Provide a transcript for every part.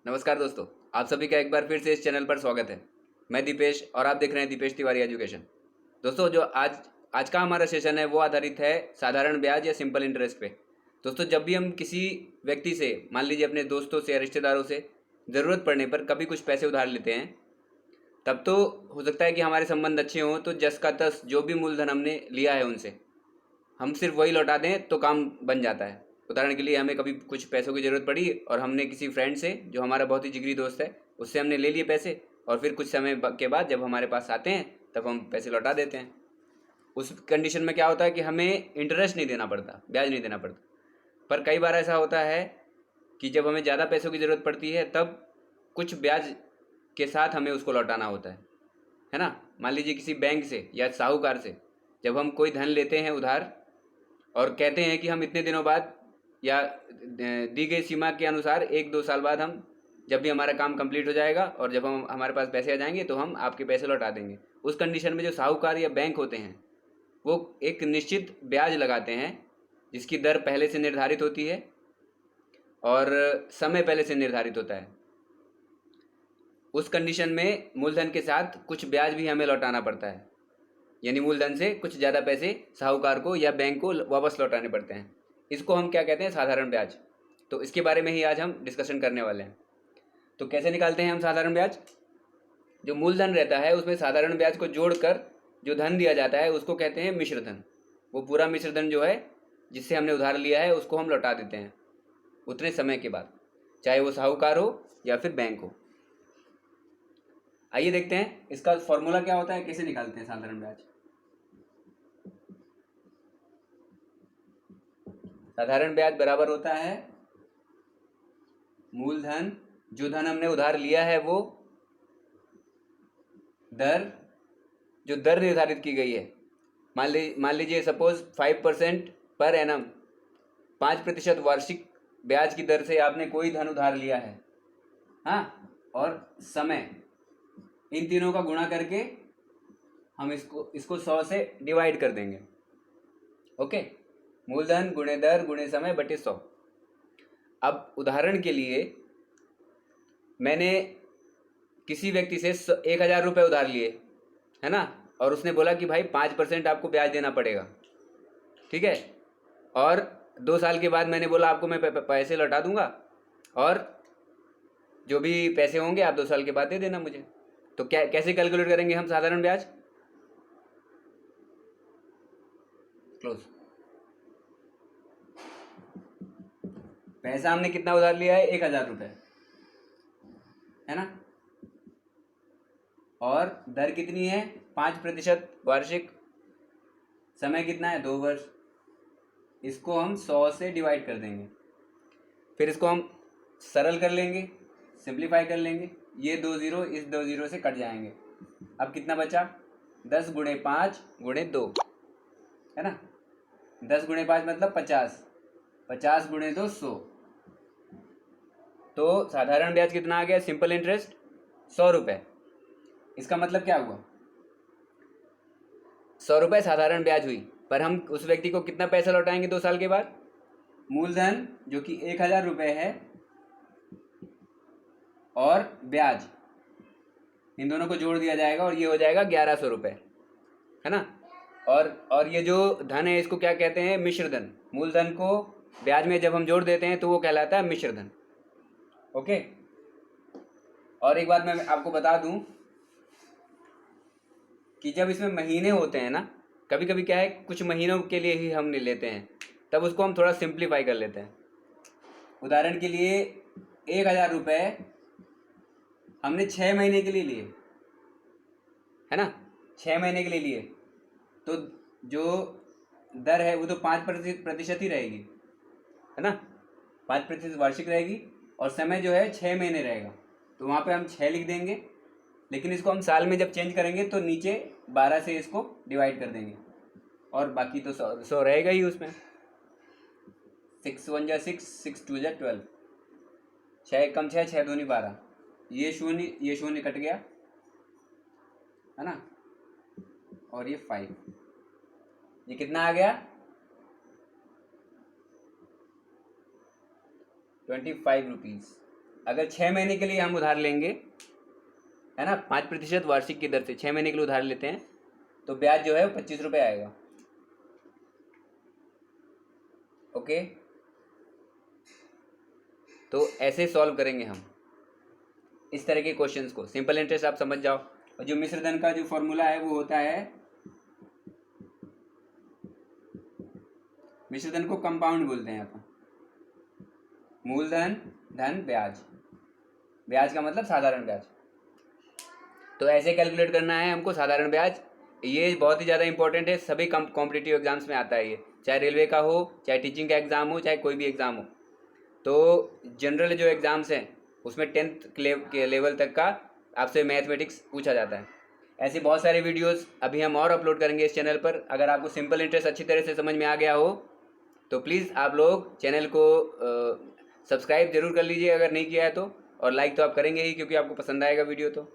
नमस्कार दोस्तों, आप सभी का एक बार फिर से इस चैनल पर स्वागत है। मैं दीपेश और आप देख रहे हैं दीपेश तिवारी एजुकेशन। दोस्तों, जो आज आज का हमारा सेशन है वो आधारित है साधारण ब्याज या सिंपल इंटरेस्ट पे। दोस्तों, जब भी हम किसी व्यक्ति से, मान लीजिए अपने दोस्तों से या रिश्तेदारों से, ज़रूरत पड़ने पर कभी कुछ पैसे उधार लेते हैं, तब तो हो सकता है कि हमारे संबंध अच्छे हों तो जस का तस जो भी मूलधन हमने लिया है उनसे हम सिर्फ वही लौटा दें तो काम बन जाता है। उदाहरण के लिए हमें कभी कुछ पैसों की ज़रूरत पड़ी और हमने किसी फ्रेंड से, जो हमारा बहुत ही जिगरी दोस्त है, उससे हमने ले लिए पैसे, और फिर कुछ समय के बाद जब हमारे पास आते हैं तब हम पैसे लौटा देते हैं। उस कंडीशन में क्या होता है कि हमें इंटरेस्ट नहीं देना पड़ता, ब्याज नहीं देना पड़ता। पर कई बार ऐसा होता है कि जब हमें ज़्यादा पैसों की ज़रूरत पड़ती है तब कुछ ब्याज के साथ हमें उसको लौटाना होता है ना। मान लीजिए किसी बैंक से या साहूकार से जब हम कोई धन लेते हैं उधार और कहते हैं कि हम इतने दिनों बाद या दी गई सीमा के अनुसार 1-2 साल बाद, हम जब भी हमारा काम कंप्लीट हो जाएगा और जब हम हमारे पास पैसे आ जाएंगे तो हम आपके पैसे लौटा देंगे। उस कंडीशन में जो साहूकार या बैंक होते हैं वो एक निश्चित ब्याज लगाते हैं जिसकी दर पहले से निर्धारित होती है और समय पहले से निर्धारित होता है। उस कंडीशन में मूलधन के साथ कुछ ब्याज भी हमें लौटाना पड़ता है, यानी मूलधन से कुछ ज़्यादा पैसे साहूकार को या बैंक को वापस लौटाने पड़ते हैं। इसको हम क्या कहते हैं? साधारण ब्याज। तो इसके बारे में ही आज हम डिस्कशन करने वाले हैं। तो कैसे निकालते हैं हम साधारण ब्याज? जो मूलधन रहता है उसमें साधारण ब्याज को जोड़कर जो धन दिया जाता है उसको कहते हैं मिश्र धन। वो पूरा मिश्र धन जो है जिससे हमने उधार लिया है उसको हम लौटा देते हैं उतने समय के बाद, चाहे वो साहूकार हो या फिर बैंक हो। आइए देखते हैं इसका फॉर्मूला क्या होता है, कैसे निकालते हैं साधारण ब्याज। साधारण ब्याज बराबर होता है मूलधन, जो धन हमने उधार लिया है वो दर, जो दर निर्धारित की गई है। मान लीजिए सपोज 5% पर एनम, 5% वार्षिक ब्याज की दर से आपने कोई धन उधार लिया है, हाँ, और समय, इन तीनों का गुणा करके हम इसको 100 से डिवाइड कर देंगे। ओके, मूलधन गुणे दर गुणे समय बटे 100। अब उदाहरण के लिए मैंने किसी व्यक्ति से 1,000 रुपये उधार लिए, है ना, और उसने बोला कि भाई 5% आपको ब्याज देना पड़ेगा, ठीक है। और 2 साल के बाद मैंने बोला आपको मैं पैसे लौटा दूंगा और जो भी पैसे होंगे आप 2 साल के बाद दे देना मुझे। तो क्या कैसे कैलकुलेट करेंगे हम साधारण ब्याज? क्लोज। पैसा हमने कितना उधार लिया है? 1,000 रुपये, है ना, और दर कितनी है? 5% वार्षिक, समय कितना है? 2 वर्ष। इसको हम 100 से डिवाइड कर देंगे, फिर इसको हम सरल कर लेंगे, सिंप्लीफाई कर लेंगे। ये 2 जीरो इस 2 जीरो से कट जाएंगे। अब कितना बचा? 10 गुणे 5 गुणे 2, है ना। 10 गुणे 5 मतलब 50, 50 गुणे 2 100। तो साधारण ब्याज कितना आ गया? सिंपल इंटरेस्ट 100 रुपये। इसका मतलब क्या हुआ? 100 रुपये साधारण ब्याज हुई, पर हम उस व्यक्ति को कितना पैसा लौटाएंगे 2 साल के बाद? मूलधन जो कि 1,000 रुपये है और ब्याज, इन दोनों को जोड़ दिया जाएगा और ये हो जाएगा 1,100 रुपये, है ना। और ये जो धन है इसको क्या कहते हैं? मिश्र धन। मूलधन को ब्याज में जब हम जोड़ देते हैं तो वो कहलाता है मिश्र धन। ओके, और एक बात मैं आपको बता दूं कि जब इसमें महीने होते हैं ना, कभी कभी क्या है, कुछ महीनों के लिए ही हम लेते हैं, तब उसको हम थोड़ा सिंप्लीफाई कर लेते हैं। उदाहरण के लिए 1,000 रुपये हमने 6 महीने के लिए लिए, है ना, 6 महीने के लिए लिए, तो जो दर है वो तो 5% ही रहेगी, है ना। 5% वार्षिक रहेगी और समय जो है 6 महीने रहेगा, तो वहाँ पे हम 6 लिख देंगे। लेकिन इसको हम साल में जब चेंज करेंगे तो नीचे 12 से इसको डिवाइड कर देंगे और बाकी तो 100 रहेगा ही उसमें। 6 1 जा 6, 6 2 जा 12, 6 कम 6, 6 दूनी 12, ये शून्य कट गया, है ना, और ये 5, ये कितना आ गया? 25 रुपीज़। अगर 6 महीने के लिए हम उधार लेंगे, है ना, 5% वार्षिक की दर से 6 महीने के लिए उधार लेते हैं, तो ब्याज जो है वो 25 रुपये आएगा। ओके, तो ऐसे सॉल्व करेंगे हम इस तरह के क्वेश्चंस को। सिंपल इंटरेस्ट आप समझ जाओ, और जो मिश्र धन का जो फॉर्मूला है वो होता है, मिश्र धन को कंपाउंड बोलते हैं अपन, मूलधन धन ब्याज, ब्याज का मतलब साधारण ब्याज। तो ऐसे कैलकुलेट करना है हमको साधारण ब्याज। ये बहुत ही ज़्यादा इंपॉर्टेंट है, सभी कॉम्पिटिटिव एग्जाम्स में आता है ये, चाहे रेलवे का हो, चाहे टीचिंग का एग्ज़ाम हो, चाहे कोई भी एग्ज़ाम हो। तो जनरल जो एग्ज़ाम्स हैं उसमें 10th के लेवल तक का आपसे मैथमेटिक्स पूछा जाता है। ऐसी बहुत सारी वीडियोस अभी हम और अपलोड करेंगे इस चैनल पर। अगर आपको सिंपल इंटरेस्ट अच्छी तरह से समझ में आ गया हो तो प्लीज़ आप लोग चैनल को सब्सक्राइब जरूर कर लीजिए अगर नहीं किया है तो, और लाइक तो आप करेंगे ही क्योंकि आपको पसंद आएगा वीडियो तो।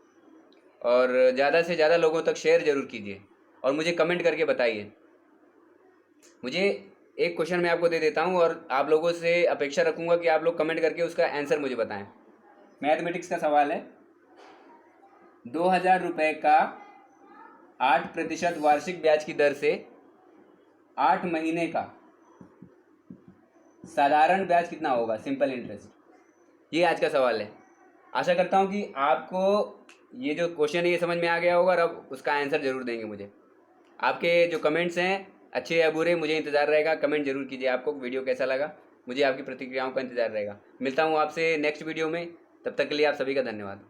और ज़्यादा से ज़्यादा लोगों तक शेयर ज़रूर कीजिए और मुझे कमेंट करके बताइए। मुझे एक क्वेश्चन मैं आपको दे देता हूँ और आप लोगों से अपेक्षा रखूँगा कि आप लोग कमेंट करके उसका आंसर मुझे बताएं। मैथमेटिक्स का सवाल है, 2000 रुपये का 8% वार्षिक ब्याज की दर से 8 महीने का साधारण ब्याज कितना होगा, सिंपल इंटरेस्ट। ये आज का सवाल है। आशा करता हूँ कि आपको ये जो क्वेश्चन है ये समझ में आ गया होगा और अब उसका आंसर ज़रूर देंगे मुझे। आपके जो कमेंट्स हैं अच्छे या बुरे मुझे इंतज़ार रहेगा, कमेंट जरूर कीजिए आपको वीडियो कैसा लगा, मुझे आपकी प्रतिक्रियाओं का इंतज़ार रहेगा। मिलता हूँ आपसे नेक्स्ट वीडियो में, तब तक के लिए आप सभी का धन्यवाद।